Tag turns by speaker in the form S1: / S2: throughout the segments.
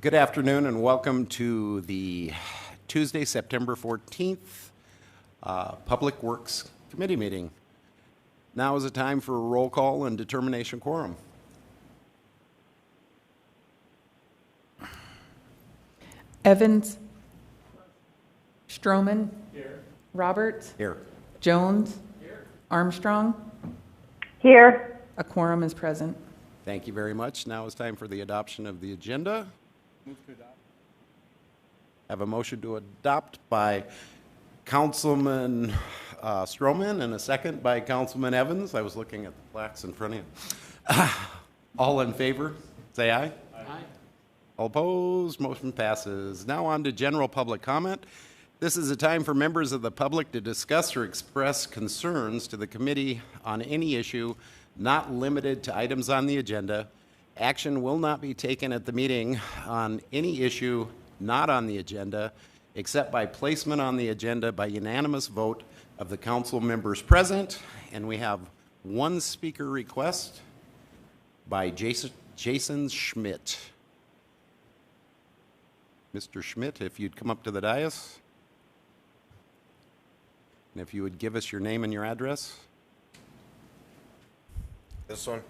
S1: Good afternoon and welcome to the Tuesday, September 14th Public Works Committee meeting. Now is the time for a roll call and determination quorum.
S2: Evans. Stroman. Here. Roberts.
S1: Here.
S2: Jones. Here. Armstrong.
S3: Here.
S2: A quorum is present.
S1: Thank you very much. Now is time for the adoption of the agenda.
S4: Move to adopt.
S1: Have a motion to adopt by Councilman Stroman and a second by Councilman Evans. I was looking at the plaques in front of you. All in favor, say aye.
S4: Aye.
S1: All opposed, motion passes. Now on to general public comment. This is a time for members of the public to discuss or express concerns to the committee on any issue not limited to items on the agenda. Action will not be taken at the meeting on any issue not on the agenda, except by placement on the agenda by unanimous vote of the council members present. And we have one speaker request by Jason Schmidt. Mr. Schmidt, if you'd come up to the dais. And if you would give us your name and your address.
S5: This one?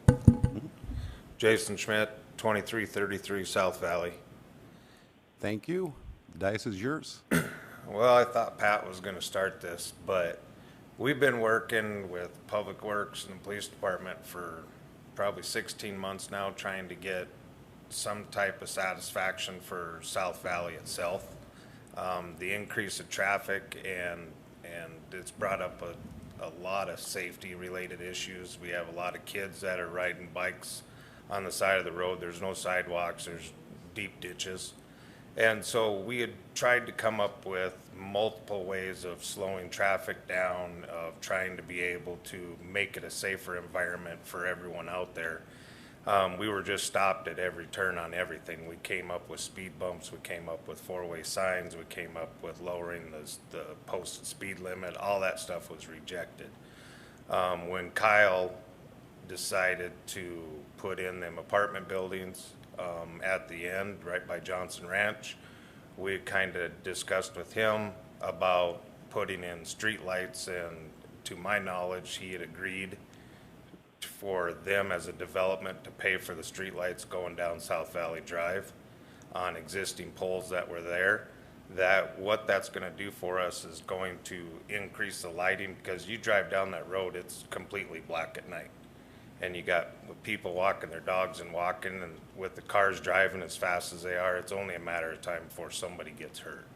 S5: Jason Schmidt, 2333 South Valley.
S1: Thank you. The dais is yours.
S5: Well, I thought Pat was going to start this, but we've been working with Public Works and the police department for probably 16 months now, trying to get some type of satisfaction for South Valley itself. The increase of traffic and it's brought up a lot of safety related issues. We have a lot of kids that are riding bikes on the side of the road. There's no sidewalks, there's deep ditches. And so we had tried to come up with multiple ways of slowing traffic down, of trying to be able to make it a safer environment for everyone out there. We were just stopped at every turn on everything. We came up with speed bumps, we came up with four-way signs, we came up with lowering the posted speed limit. All that stuff was rejected. When Kyle decided to put in them apartment buildings at the end, right by Johnson Ranch, we kind of discussed with him about putting in street lights, and to my knowledge, he had agreed for them as a development to pay for the street lights going down South Valley Drive on existing poles that were there. That what that's going to do for us is going to increase the lighting, because you drive down that road, it's completely black at night. And you got people walking their dogs and walking, and with the cars driving as fast as they are, it's only a matter of time before somebody gets hurt.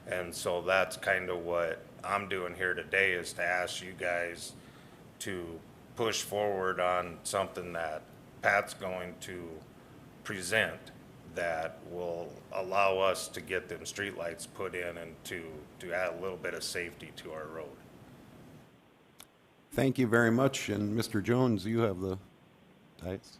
S5: And so that's kind of what I'm doing here today, is to ask you guys to push forward on something that Pat's going to present that will allow us to get them streetlights put in and to add a little bit of safety to our road.
S1: Thank you very much. And Mr. Jones, you have the dais.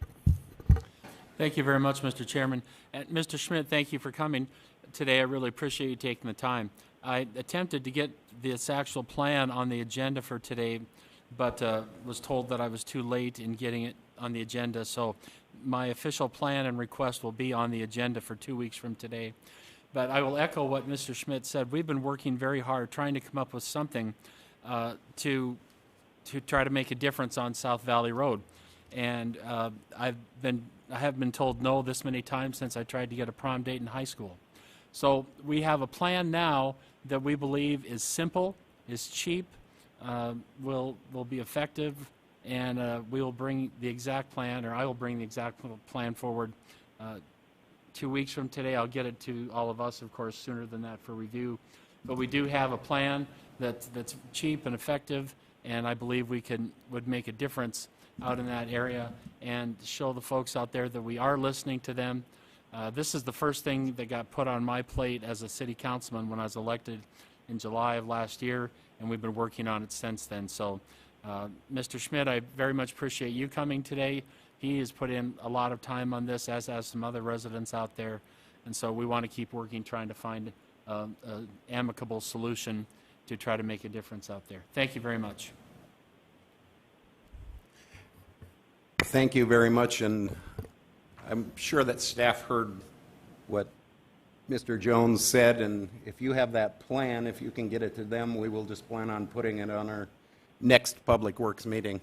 S4: Thank you very much, Mr. Chairman. And Mr. Schmidt, thank you for coming today. I really appreciate you taking the time. I attempted to get this actual plan on the agenda for today, but was told that I was too late in getting it on the agenda. So my official plan and request will be on the agenda for 2 weeks from today. But I will echo what Mr. Schmidt said. We've been working very hard trying to come up with something to try to make a difference on South Valley Road. And I have been told no this many times since I tried to get a prom date in high school. So we have a plan now that we believe is simple, is cheap, will be effective, and we will bring the exact plan, or I will bring the exact plan forward 2 weeks from today. I'll get it to all of us, of course, sooner than that for review. But we do have a plan that's cheap and effective, and I believe would make a difference out in that area and show the folks out there that we are listening to them. This is the first thing that got put on my plate as a city councilman when I was elected in July of last year, and we've been working on it since then. So, Mr. Schmidt, I very much appreciate you coming today. He has put in a lot of time on this, as has some other residents out there, and so we want to keep working, trying to find an amicable solution to try to make a difference out there. Thank you very much.
S1: Thank you very much, and I'm sure that staff heard what Mr. Jones said, and if you have that plan, if you can get it to them, we will just plan on putting it on our next Public Works meeting.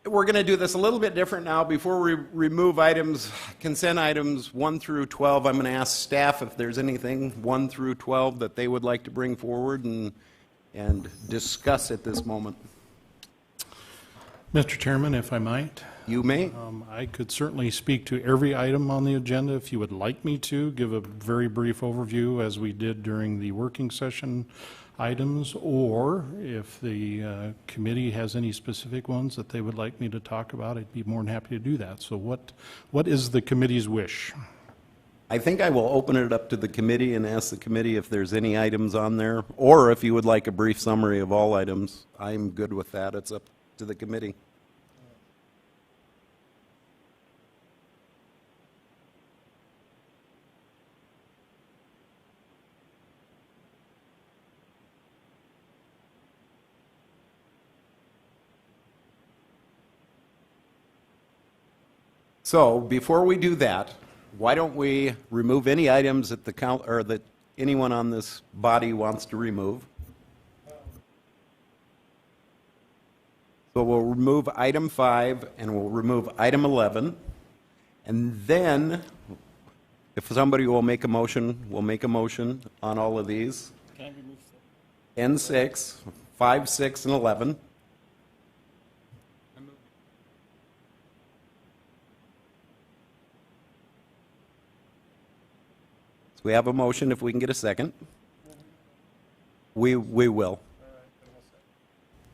S1: We're going to do this a little bit different now. Before we remove items, consent items 1 through 12, I'm going to ask staff if there's anything 1 through 12 that they would like to bring forward and discuss at this moment.
S6: Mr. Chairman, if I might.
S1: You may.
S6: I could certainly speak to every item on the agenda if you would like me to, give a very brief overview as we did during the working session items, or if the committee has any specific ones that they would like me to talk about, I'd be more than happy to do that. So what is the committee's wish?
S1: I think I will open it up to the committee and ask the committee if there's any items on there, or if you would like a brief summary of all items. I'm good with that. It's up to the committee. So before we do that, why don't we remove any items that the count or that anyone on this body wants to remove? So we'll remove item 5 and we'll remove item 11. And then, if somebody will make a motion, we'll make a motion on all of these.
S4: Can I remove
S1: N6, 5, 6, and 11. So we have a motion, if we can get a second. We will.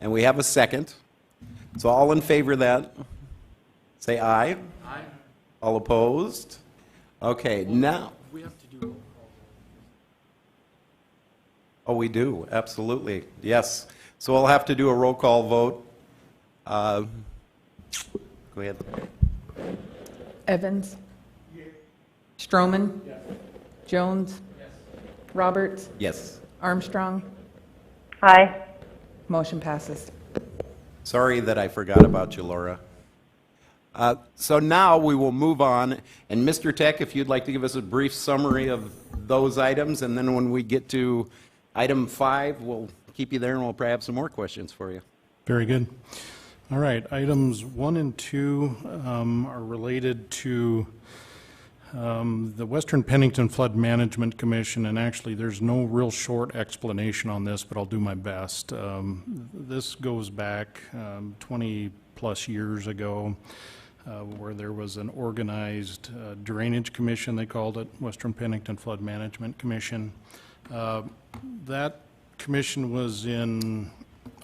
S1: And we have a second. So all in favor of that, say aye.
S4: Aye.
S1: All opposed? Okay, now.
S4: We have to do roll call.
S1: Oh, we do, absolutely, yes. So we'll have to do a roll call vote. Go ahead.
S2: Evans? Stroman? Jones? Roberts?
S1: Yes.
S2: Armstrong?
S3: Aye.
S2: Motion passes.
S1: Sorry that I forgot about you, Laura. So now we will move on, and Mr. Tech, if you'd like to give us a brief summary of those items, and then when we get to item 5, we'll keep you there and we'll probably have some more questions for you.
S6: Very good. All right, items 1 and 2 are related to the Western Pennington Flood Management Commission, and actually there's no real short explanation on this, but I'll do my best. This goes back 20 plus years ago, where there was an organized drainage commission, they called it, Western Pennington Flood Management Commission. That commission was in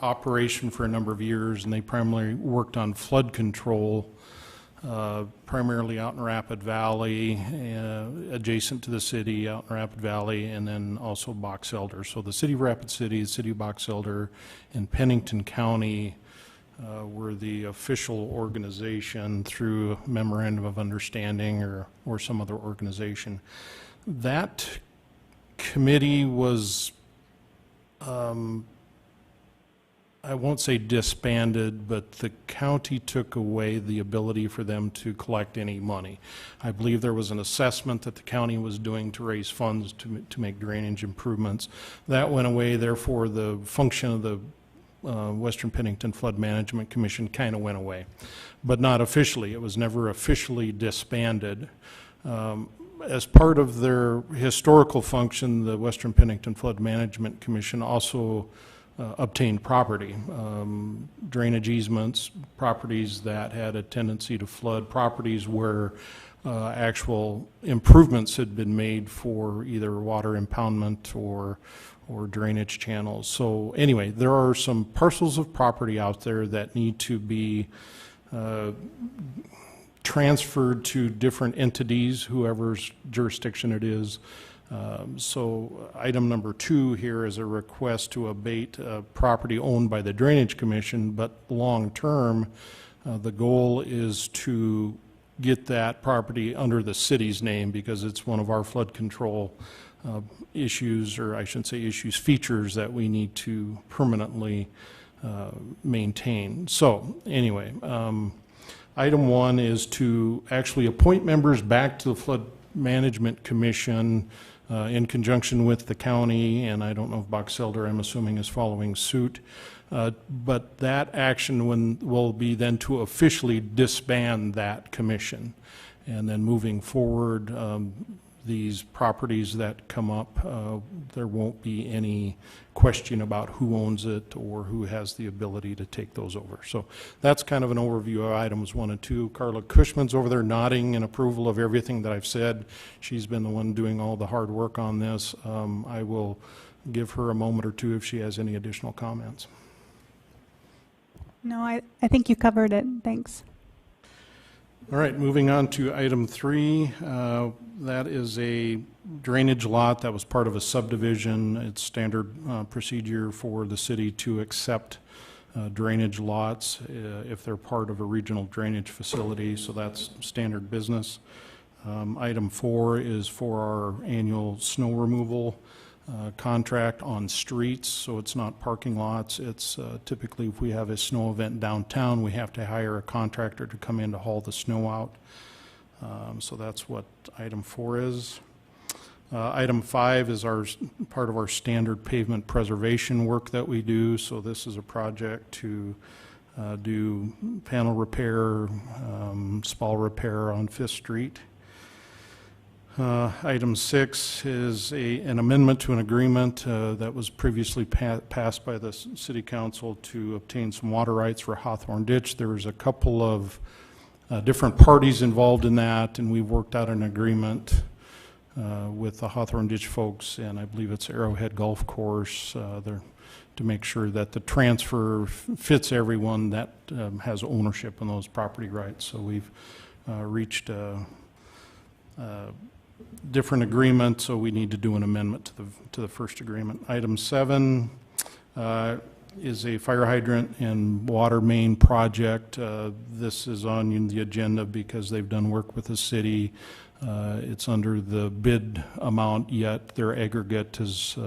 S6: operation for a number of years, and they primarily worked on flood control, primarily out in Rapid Valley, adjacent to the city, out in Rapid Valley, and then also Box Elder. So the city of Rapid City, the city of Box Elder, and Pennington County were the official organization through a memorandum of understanding or some other organization. That committee was, I won't say disbanded, but the county took away the ability for them to collect any money. I believe there was an assessment that the county was doing to raise funds to make drainage improvements. That went away, therefore the function of the Western Pennington Flood Management Commission kind of went away, but not officially. It was never officially disbanded. As part of their historical function, the Western Pennington Flood Management Commission also obtained property, drainage easements, properties that had a tendency to flood, properties where actual improvements had been made for either water impoundment or drainage channels. So anyway, there are some parcels of property out there that need to be transferred to different entities, whoever's jurisdiction it is. So item number 2 here is a request to abate property owned by the Drainage Commission, but long-term, the goal is to get that property under the city's name because it's one of our flood control issues, or I shouldn't say issues, features that we need to permanently maintain. So anyway, item 1 is to actually appoint members back to the Flood Management Commission in conjunction with the county, and I don't know if Box Elder, I'm assuming, is following suit. But that action will be then to officially disband that commission. And then moving forward, these properties that come up, there won't be any question about who owns it or who has the ability to take those over. So that's kind of an overview of items 1 and 2. Carla Cushman's over there nodding in approval of everything that I've said. She's been the one doing all the hard work on this. I will give her a moment or two if she has any additional comments.
S7: No, I think you covered it. Thanks.
S6: All right, moving on to item 3. That is a drainage lot that was part of a subdivision. It's standard procedure for the city to accept drainage lots if they're part of a regional drainage facility, so that's standard business. Item 4 is for our annual snow removal contract on streets, so it's not parking lots. It's typically if we have a snow event downtown, we have to hire a contractor to come in to haul the snow out. So that's what item 4 is. Item 5 is part of our standard pavement preservation work that we do. So this is a project to do panel repair, spall repair on 5th Street. Item 6 is an amendment to an agreement that was previously passed by the City Council to obtain some water rights for Hawthorne Ditch. There was a couple of different parties involved in that, and we've worked out an agreement with the Hawthorne Ditch folks, and I believe it's Arrowhead Golf Course, to make sure that the transfer fits everyone that has ownership in those property rights. So we've reached a different agreement, so we need to do an amendment to the first agreement. Item 7 is a fire hydrant and water main project. This is on the agenda because they've done work with the city. It's under the bid amount, yet their aggregate has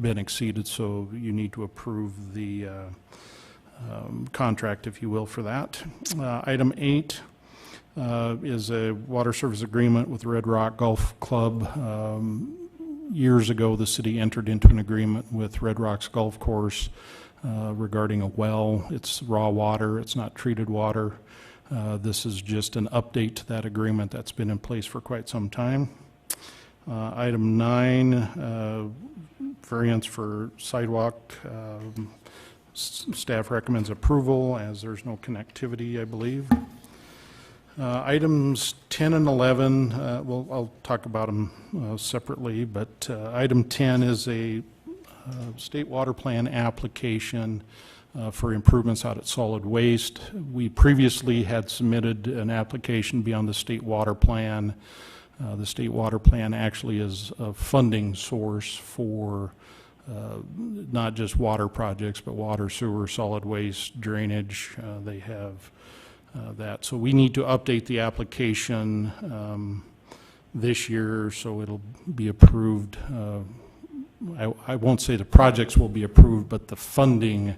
S6: been exceeded, so you need to approve the contract, if you will, for that. Item 8 is a water service agreement with Red Rock Golf Club. Years ago, the city entered into an agreement with Red Rock's golf course regarding a well. It's raw water, it's not treated water. This is just an update to that agreement that's been in place for quite some time. Item 9, variance for sidewalk. Staff recommends approval as there's no connectivity, I believe. Items 10 and 11, well, I'll talk about them separately, but item 10 is a state water plan application for improvements out at solid waste. We previously had submitted an application beyond the state water plan. The state water plan actually is a funding source for not just water projects, but water, sewer, solid waste, drainage. They have that. So we need to update the application this year, so it'll be approved. I won't say the projects will be approved, but the funding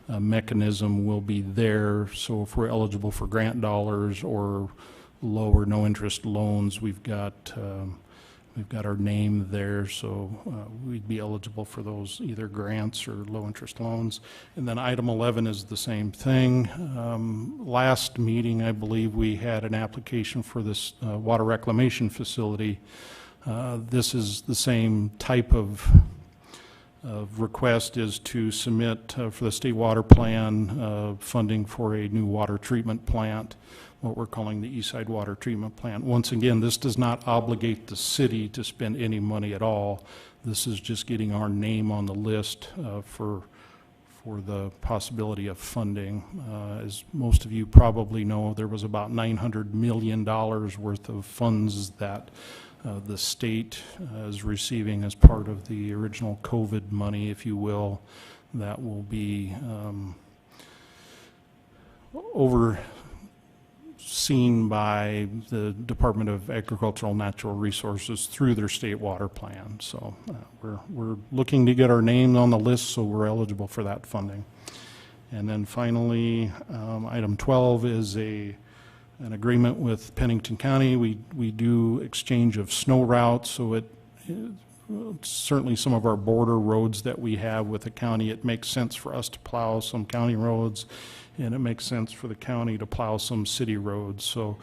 S6: mechanism will be there. So if we're eligible for grant dollars or low or no interest loans, we've got our name there, so we'd be eligible for those either grants or low interest loans. And then item 11 is the same thing. Last meeting, I believe we had an application for this water reclamation facility. This is the same type of request, is to submit for the state water plan funding for a new water treatment plant, what we're calling the Eastside Water Treatment Plant. Once again, this does not obligate the city to spend any money at all. This is just getting our name on the list for the possibility of funding. As most of you probably know, there was about $900 million worth of funds that the state is receiving as part of the original COVID money, if you will, that will be overseen by the Department of Agricultural and Natural Resources through their state water plan. So we're looking to get our name on the list, so we're eligible for that funding. And then finally, item 12 is a an agreement with Pennington County. We do exchange of snow routes, so certainly some of our border roads that we have with the county, it makes sense for us to plow some county roads, and it makes sense for the county to plow some city roads. So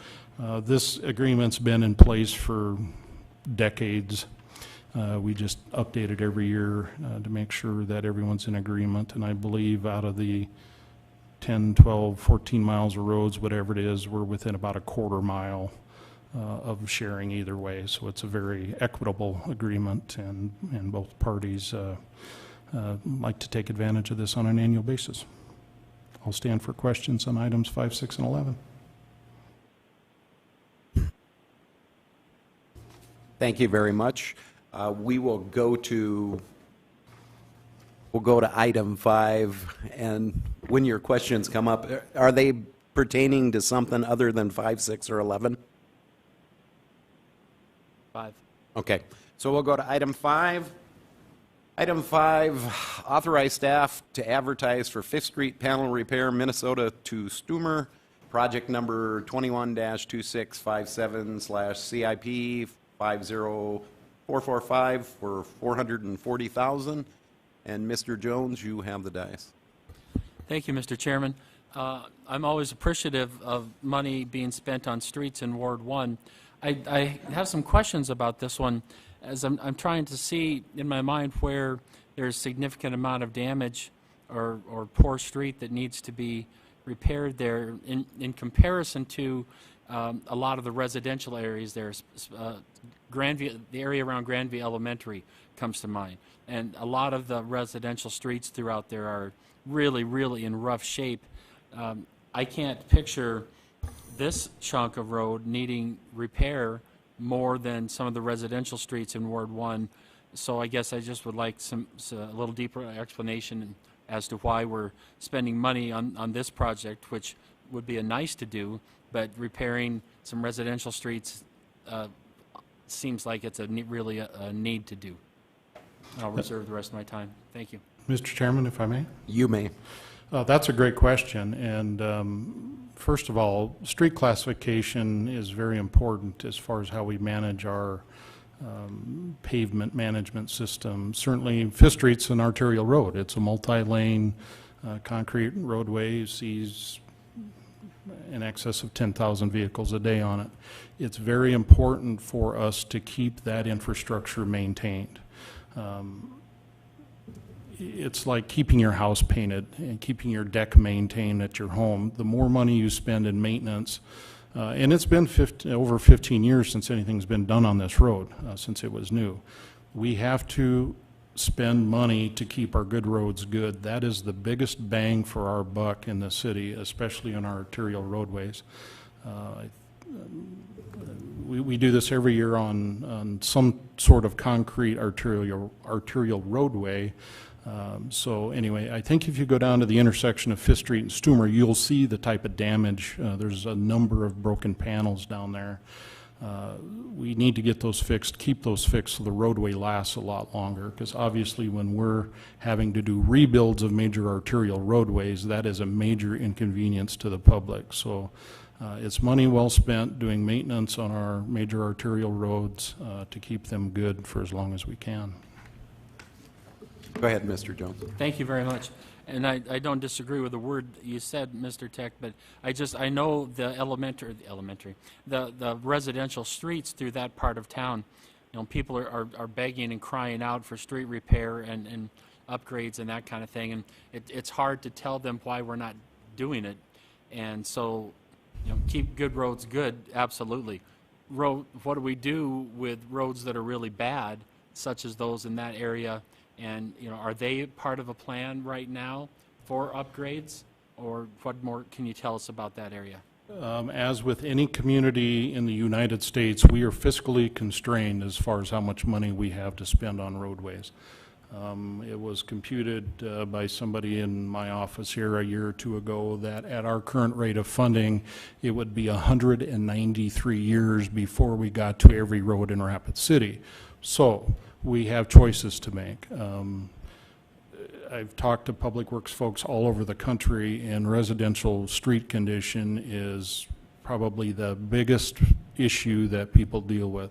S6: this agreement's been in place for decades. We just update it every year to make sure that everyone's in agreement, and I believe out of the 10, 12, 14 miles of roads, whatever it is, we're within about a quarter mile of sharing either way. So it's a very equitable agreement, and both parties like to take advantage of this on an annual basis. I'll stand for questions on items 5, 6, and 11.
S1: Thank you very much. We'll go to item 5, and when your questions come up, are they pertaining to something other than 5, 6, or 11?
S4: 5.
S1: Okay, so we'll go to item 5. Item 5, authorize staff to advertise for Fifth Street Panel Repair, Minnesota to Stumer, project number 21-2657/CIP 50445 for $440,000. And Mr. Jones, you have the dice.
S4: Thank you, Mr. Chairman. I'm always appreciative of money being spent on streets in Ward 1. I have some questions about this one, as I'm trying to see in my mind where there's significant amount of damage or poor street that needs to be repaired there in comparison to a lot of the residential areas there. Grandview, the area around Grandview Elementary comes to mind. And a lot of the residential streets throughout there are really, really in rough shape. I can't picture this chunk of road needing repair more than some of the residential streets in Ward 1. So I guess I just would like a little deeper explanation as to why we're spending money on this project, which would be a nice to do, but repairing some residential streets seems like it's really a need to do. I'll reserve the rest of my time. Thank you.
S6: Mr. Chairman, if I may?
S1: You may.
S6: That's a great question, and first of all, street classification is very important as far as how we manage our pavement management system. Certainly, Fifth Street's an arterial road. It's a multi-lane concrete roadway, sees in excess of 10,000 vehicles a day on it. It's very important for us to keep that infrastructure maintained. It's like keeping your house painted and keeping your deck maintained at your home. The more money you spend in maintenance, and it's been over 15 years since anything's been done on this road, since it was new. We have to spend money to keep our good roads good. That is the biggest bang for our buck in the city, especially on our arterial roadways. We do this every year on some sort of concrete arterial roadway. So anyway, I think if you go down to the intersection of Fifth Street and Stumer, you'll see the type of damage. There's a number of broken panels down there. We need to get those fixed, keep those fixed so the roadway lasts a lot longer, because obviously when we're having to do rebuilds of major arterial roadways, that is a major inconvenience to the public. So it's money well spent doing maintenance on our major arterial roads to keep them good for as long as we can.
S4: Go ahead, Mr. Jones. Thank you very much. And I don't disagree with the word you said, Mr. Tech, but I know the residential streets through that part of town. You know, people are begging and crying out for street repair and upgrades and that kind of thing, and it's hard to tell them why we're not doing it. And so, you know, keep good roads good, absolutely. What do we do with roads that are really bad, such as those in that area? And, you know, are they part of a plan right now for upgrades? Or what more can you tell us about that area?
S6: As with any community in the United States, we are fiscally constrained as far as how much money we have to spend on roadways. It was computed by somebody in my office here a year or two ago that at our current rate of funding, it would be 193 years before we got to every road in Rapid City. So we have choices to make. I've talked to public works folks all over the country, and residential street condition is probably the biggest issue that people deal with.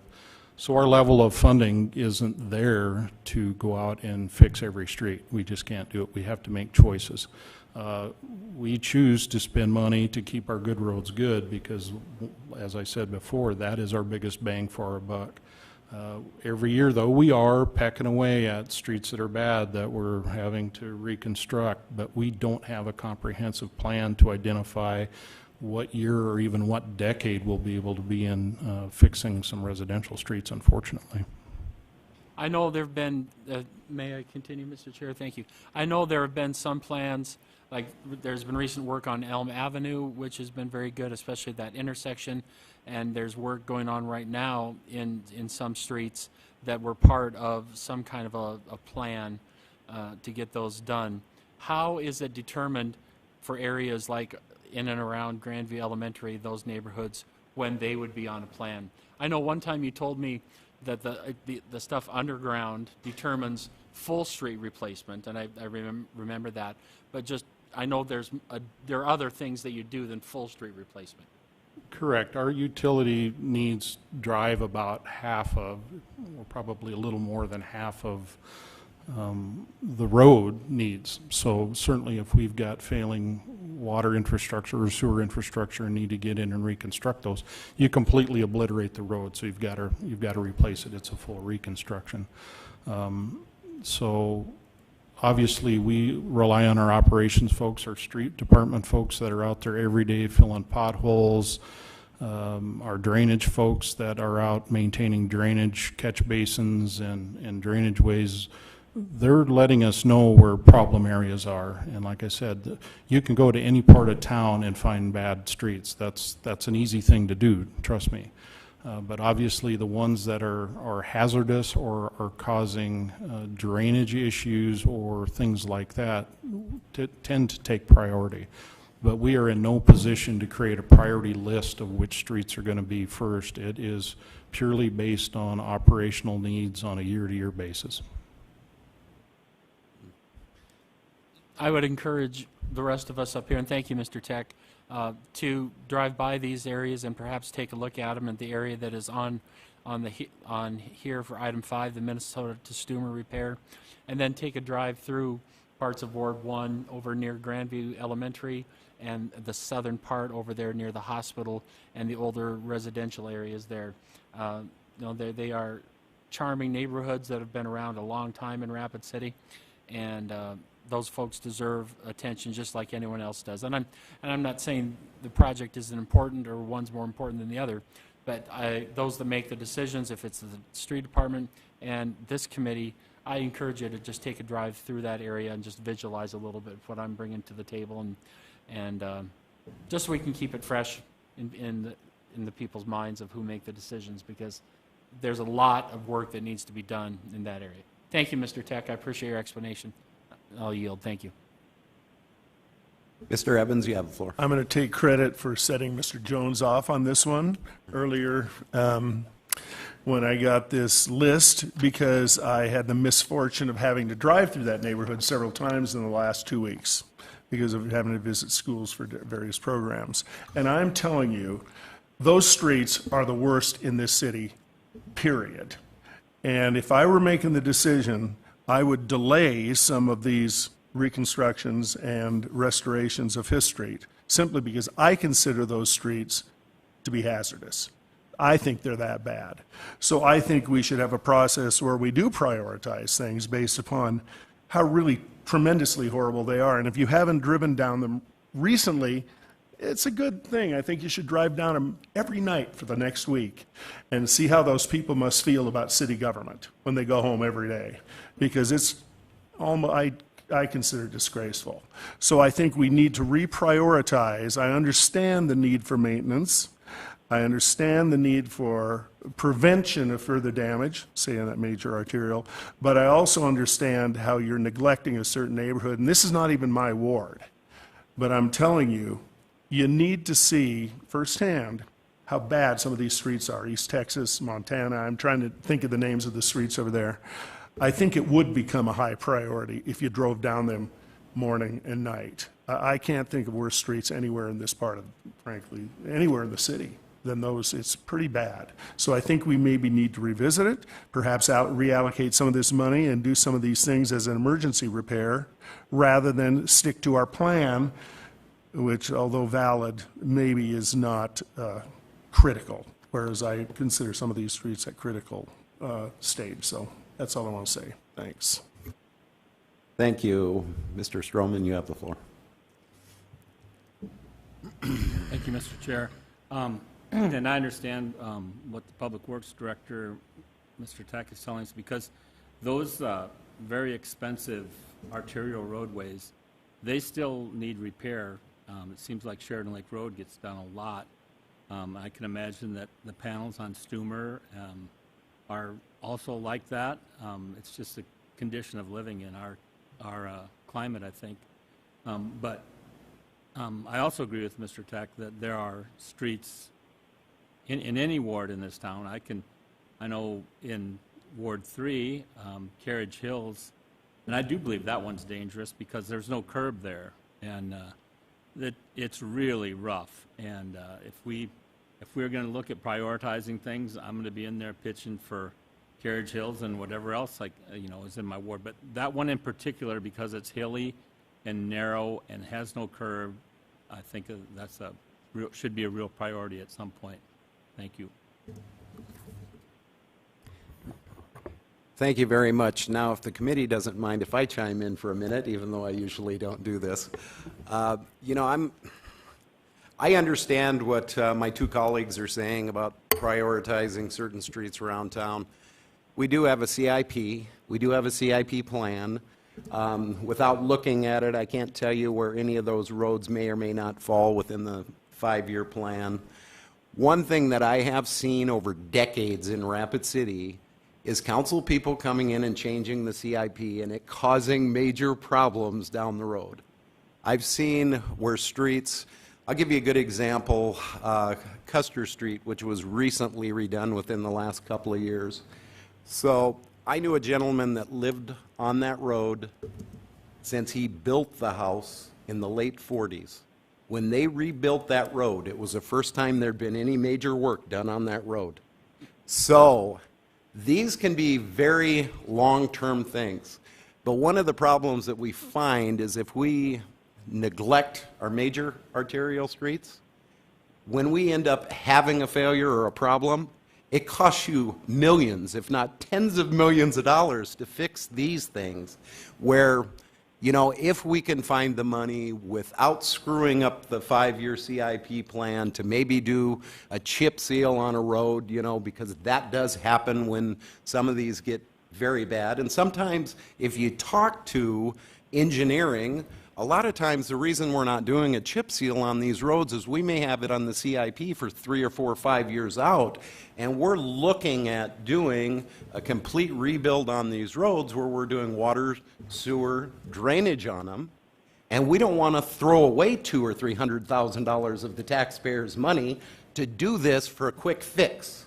S6: So our level of funding isn't there to go out and fix every street. We just can't do it. We have to make choices. We choose to spend money to keep our good roads good because, as I said before, that is our biggest bang for our buck. Every year, though, we are pecking away at streets that are bad that we're having to reconstruct, but we don't have a comprehensive plan to identify what year or even what decade we'll be able to be in fixing some residential streets, unfortunately.
S4: I know there have been, may I continue, Mr. Chair? Thank you. I know there have been some plans, like there's been recent work on Elm Avenue, which has been very good, especially that intersection. And there's work going on right now in some streets that were part of some kind of a plan to get those done. How is it determined for areas like in and around Grandview Elementary, those neighborhoods, when they would be on a plan? I know one time you told me that the stuff underground determines full street replacement, and I remember that. But just, I know there are other things that you do than full street replacement.
S6: Correct. Our utility needs drive about half of, or probably a little more than half of the road needs. So certainly if we've got failing water infrastructure or sewer infrastructure and need to get in and reconstruct those, you completely obliterate the road. So you've got to replace it. It's a full reconstruction. So obviously we rely on our operations folks, our street department folks that are out there every day filling potholes, our drainage folks that are out maintaining drainage catch basins and drainage ways. They're letting us know where problem areas are. And like I said, you can go to any part of town and find bad streets. That's an easy thing to do, trust me. But obviously the ones that are hazardous or are causing drainage issues or things like that tend to take priority. But we are in no position to create a priority list of which streets are going to be first. It is purely based on operational needs on a year-to-year basis.
S4: I would encourage the rest of us up here, and thank you, Mr. Tech, to drive by these areas and perhaps take a look at them. And the area that is on here for item 5, the Minnesota to Stumer repair, and then take a drive through parts of Ward 1 over near Grandview Elementary and the southern part over there near the hospital and the older residential areas there. They are charming neighborhoods that have been around a long time in Rapid City, and those folks deserve attention just like anyone else does. And I'm not saying the project isn't important or one's more important than the other, but those that make the decisions, if it's the street department and this committee, I encourage you to just take a drive through that area and just visualize a little bit of what I'm bringing to the table, and just so we can keep it fresh in the people's minds of who make the decisions, because there's a lot of work that needs to be done in that area. Thank you, Mr. Tech. I appreciate your explanation. I'll yield. Thank you.
S1: Mr. Evans, you have the floor.
S8: I'm going to take credit for setting Mr. Jones off on this one earlier when I got this list, because I had the misfortune of having to drive through that neighborhood several times in the last 2 weeks because of having to visit schools for various programs. And I'm telling you, those streets are the worst in this city, period. And if I were making the decision, I would delay some of these reconstructions and restorations of Fifth Street simply because I consider those streets to be hazardous. I think they're that bad. So I think we should have a process where we do prioritize things based upon how really tremendously horrible they are. And if you haven't driven down them recently, it's a good thing. I think you should drive down them every night for the next week and see how those people must feel about city government when they go home every day, because it's almost, I consider it disgraceful. So I think we need to reprioritize. I understand the need for maintenance. I understand the need for prevention of further damage, say in that major arterial, but I also understand how you're neglecting a certain neighborhood, and this is not even my ward, but I'm telling you, you need to see firsthand how bad some of these streets are. East Texas, Montana, I'm trying to think of the names of the streets over there. I think it would become a high priority if you drove down them morning and night. I can't think of worse streets anywhere in this part of, frankly, anywhere in the city than those. It's pretty bad. So I think we maybe need to revisit it, perhaps reallocate some of this money and do some of these things as an emergency repair, rather than stick to our plan, which, although valid, maybe is not critical, whereas I consider some of these streets at critical stage. So that's all I want to say. Thanks.
S1: Thank you. Mr. Stroman, you have the floor.
S9: Thank you, Mr. Chair. And I understand what the Public Works Director, Mr. Tech, is telling us, because those very expensive arterial roadways, they still need repair. It seems like Sheridan Lake Road gets done a lot. I can imagine that the panels on Stumer are also like that. It's just a condition of living in our climate, I think. But I also agree with Mr. Tech that there are streets in any ward in this town. I know in Ward 3, Carriage Hills, and I do believe that one's dangerous because there's no curb there, and it's really rough. And if we're going to look at prioritizing things, I'm going to be in there pitching for Carriage Hills and whatever else is in my ward. But that one in particular, because it's hilly and narrow and has no curb, I think should be a real priority at some point. Thank you.
S1: Thank you very much. Now, if the committee doesn't mind if I chime in for a minute, even though I usually don't do this. I understand what my two colleagues are saying about prioritizing certain streets around town. We do have a CIP. We do have a CIP plan. Without looking at it, I can't tell you where any of those roads may or may not fall within the 5-year plan. One thing that I have seen over decades in Rapid City is council people coming in and changing the CIP and it causing major problems down the road. I've seen where streets, I'll give you a good example, Custer Street, which was recently redone within the last couple of years. So I knew a gentleman that lived on that road since he built the house in the late 40s. When they rebuilt that road, it was the first time there'd been any major work done on that road. So these can be very long-term things. But one of the problems that we find is if we neglect our major arterial streets, when we end up having a failure or a problem, it costs you millions, if not tens of millions of dollars to fix these things where, if we can find the money without screwing up the 5-year CIP plan to maybe do a chip seal on a road, because that does happen when some of these get very bad. And sometimes if you talk to engineering, a lot of times the reason we're not doing a chip seal on these roads is we may have it on the CIP for 3 or 4 or 5 years out, and we're looking at doing a complete rebuild on these roads where we're doing water, sewer, drainage on them, and we don't want to throw away $200,000 or $300,000 of the taxpayers' money to do this for a quick fix.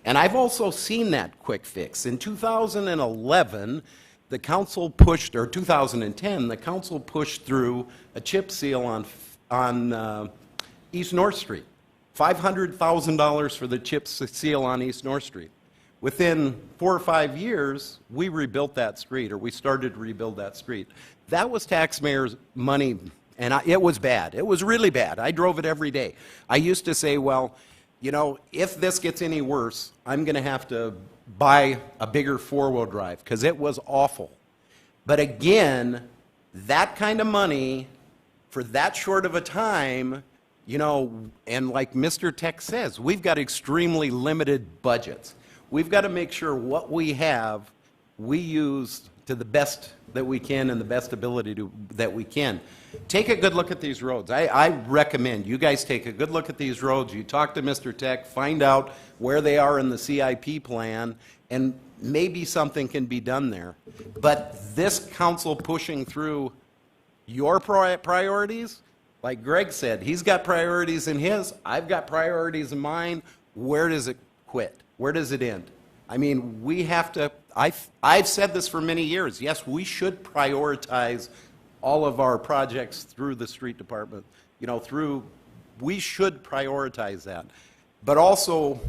S1: And I've also seen that quick fix. In 2011, the council pushed, or 2010, the council pushed through a chip seal on East North Street. $500,000 for the chip seal on East North Street. Within 4 or 5 years, we rebuilt that street, or we started to rebuild that street. That was taxpayers' money, and it was bad. It was really bad. I drove it every day. I used to say, well, if this gets any worse, I'm going to have to buy a bigger 4-wheel drive, because it was awful. But again, that kind of money for that short of a time, and like Mr. Tech says, we've got extremely limited budgets. We've got to make sure what we have, we use to the best that we can and the best ability that we can. Take a good look at these roads. I recommend you guys take a good look at these roads. You talk to Mr. Tech, find out where they are in the CIP plan, and maybe something can be done there. But this council pushing through your priorities, like Greg said, he's got priorities in his, I've got priorities in mine. Where does it quit? Where does it end? I mean, we have to, I've said this for many years. Yes, we should prioritize all of our projects through the street department, you know, we should prioritize that. But also,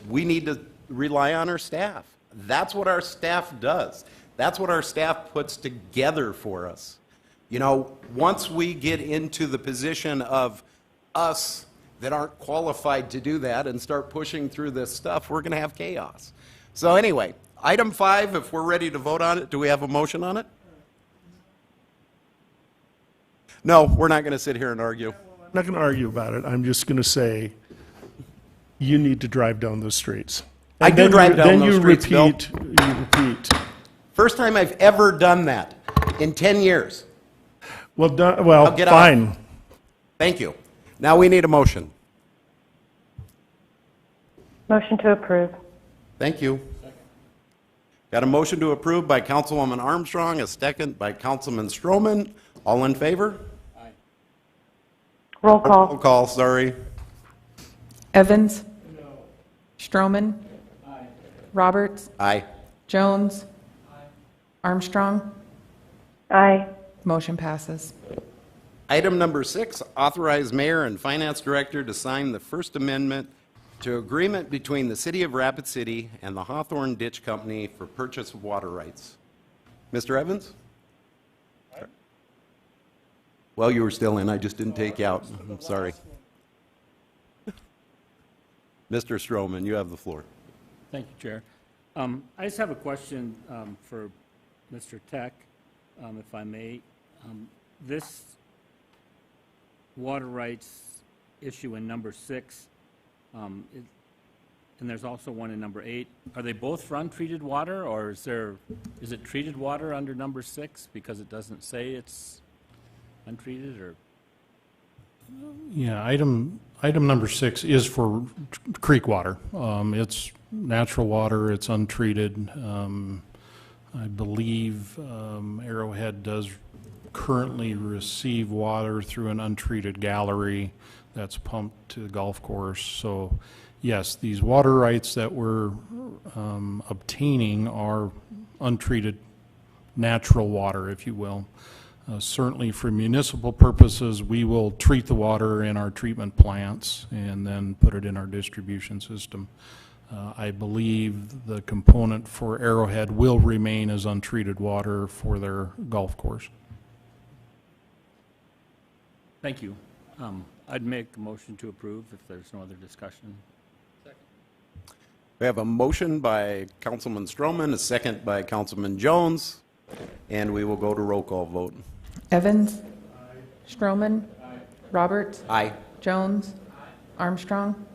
S1: we need to rely on our staff. That's what our staff does. That's what our staff puts together for us. You know, once we get into the position of us that aren't qualified to do that and start pushing through this stuff, we're going to have chaos. So anyway, item 5, if we're ready to vote on it, do we have a motion on it? No, we're not going to sit here and argue.
S8: I'm not going to argue about it. I'm just going to say, you need to drive down those streets.
S1: I do drive down those streets, Bill.
S8: You repeat.
S1: First time I've ever done that in 10 years.
S8: Well,
S1: I'll get
S8: fine.
S1: off. Thank you. Now we need a motion.
S3: Motion to approve.
S1: Thank you. Got a motion to approve by Councilwoman Armstrong, a second by Councilman Stroman. All in favor?
S9: Aye.
S3: Roll call.
S1: Roll call, sorry.
S2: Evans? No. Stroman? Aye. Roberts?
S1: Aye.
S2: Jones? Aye. Armstrong?
S3: Aye.
S2: Motion passes.
S1: Item number 6, authorize mayor and finance director to sign the First Amendment to agreement between the City of Rapid City and the Hawthorne Ditch Company for purchase of water rights. Mr. Evans? Well, you were still in. I just didn't take you out. I'm sorry. Mr. Stroman, you have the floor.
S9: Thank you, Chair. I just have a question for Mr. Tech, if I may. This water rights issue in number 6, and there's also one in number 8. Are they both for untreated water, or is it treated water under number 6 because it doesn't say it's untreated, or?
S6: Yeah, item number 6 is for creek water. It's natural water, it's untreated. I believe Arrowhead does currently receive water through an untreated gallery that's pumped to the golf course. So yes, these water rights that we're obtaining are untreated natural water, if you will. Certainly for municipal purposes, we will treat the water in our treatment plants and then put it in our distribution system. I believe the component for Arrowhead will remain as untreated water for their golf course.
S9: Thank you. I'd make a motion to approve if there's no other discussion.
S1: We have a motion by Councilman Stroman, a second by Councilman Jones, and we will go to roll call vote.
S2: Evans? Aye. Stroman? Aye. Roberts?
S1: Aye.
S2: Jones? Aye. Armstrong?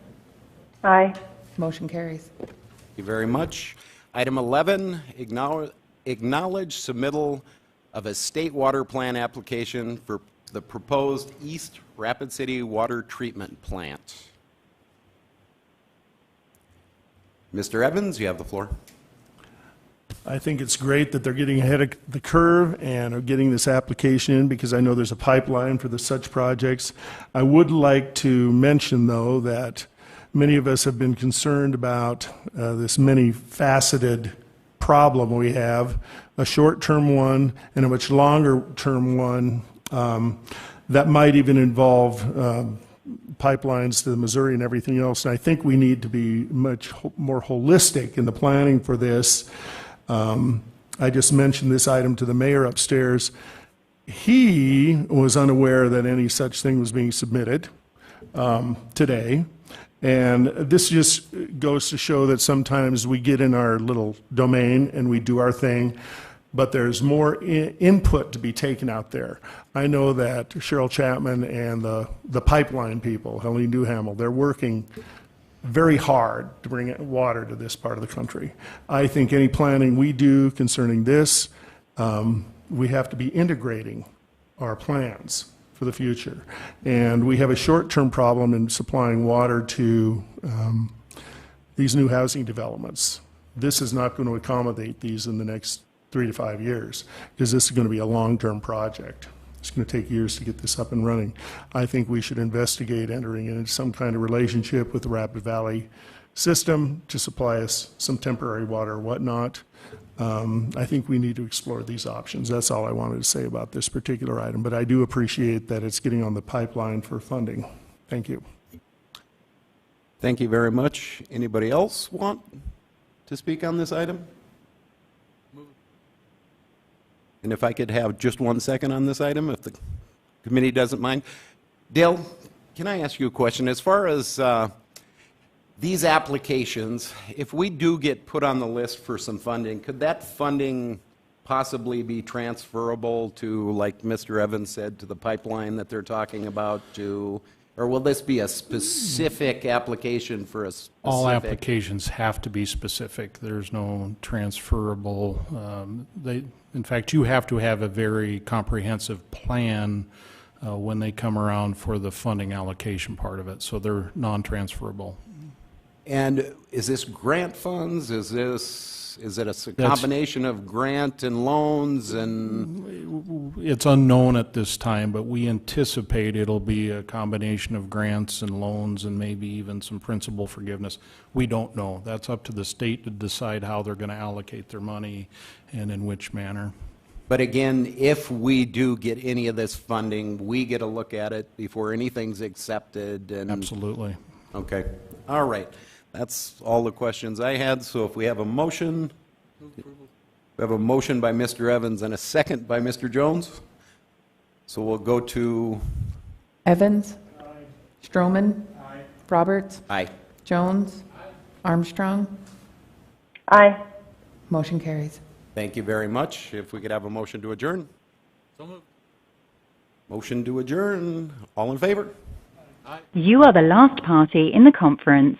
S3: Aye.
S2: Motion carries.
S1: Thank you very much. Item 11, acknowledge submittal of a state water plan application for the proposed East Rapid City Water Treatment Plant. Mr. Evans, you have the floor.
S8: I think it's great that they're getting ahead of the curve and are getting this application in because I know there's a pipeline for such projects. I would like to mention, though, that many of us have been concerned about this many-faceted problem we have, a short-term one and a much longer-term one that might even involve pipelines to the Missouri and everything else. And I think we need to be much more holistic in the planning for this. I just mentioned this item to the mayor upstairs. He was unaware that any such thing was being submitted today. And this just goes to show that sometimes we get in our little domain and we do our thing, but there's more input to be taken out there. I know that Cheryl Chapman and the pipeline people, Helene Duhamel, they're working very hard to bring water to this part of the country. I think any planning we do concerning this, we have to be integrating our plans for the future. And we have a short-term problem in supplying water to these new housing developments. This is not going to accommodate these in the next 3 to 5 years because this is going to be a long-term project. It's going to take years to get this up and running. I think we should investigate entering into some kind of relationship with the Rapid Valley system to supply us some temporary water or whatnot. I think we need to explore these options. That's all I wanted to say about this particular item, but I do appreciate that it's getting on the pipeline for funding. Thank you.
S1: Thank you very much. Anybody else want to speak on this item? And if I could have just 1 second on this item, if the committee doesn't mind. Dale, can I ask you a question? As far as these applications, if we do get put on the list for some funding, could that funding possibly be transferable to, like Mr. Evans said, to the pipeline that they're talking about, to, or will this be a specific application for a specific?
S6: All applications have to be specific. There's no transferable. In fact, you have to have a very comprehensive plan when they come around for the funding allocation part of it, so they're non-transferable.
S1: And is this grant funds? Is it a combination of grant and loans and?
S6: It's unknown at this time, but we anticipate it'll be a combination of grants and loans and maybe even some principal forgiveness. We don't know. That's up to the state to decide how they're going to allocate their money and in which manner.
S1: But again, if we do get any of this funding, we get a look at it before anything's accepted and.
S6: Absolutely.
S1: Okay. All right. That's all the questions I had, so if we have a motion. We have a motion by Mr. Evans and a second by Mr. Jones. So we'll go to.
S2: Evans? Stroman? Roberts?
S1: Aye.
S2: Jones? Armstrong?
S3: Aye.
S2: Motion carries.
S1: Thank you very much. If we could have a motion to adjourn.
S4: So moved.
S1: Motion to adjourn. All in favor?
S10: You are the last party in the conference.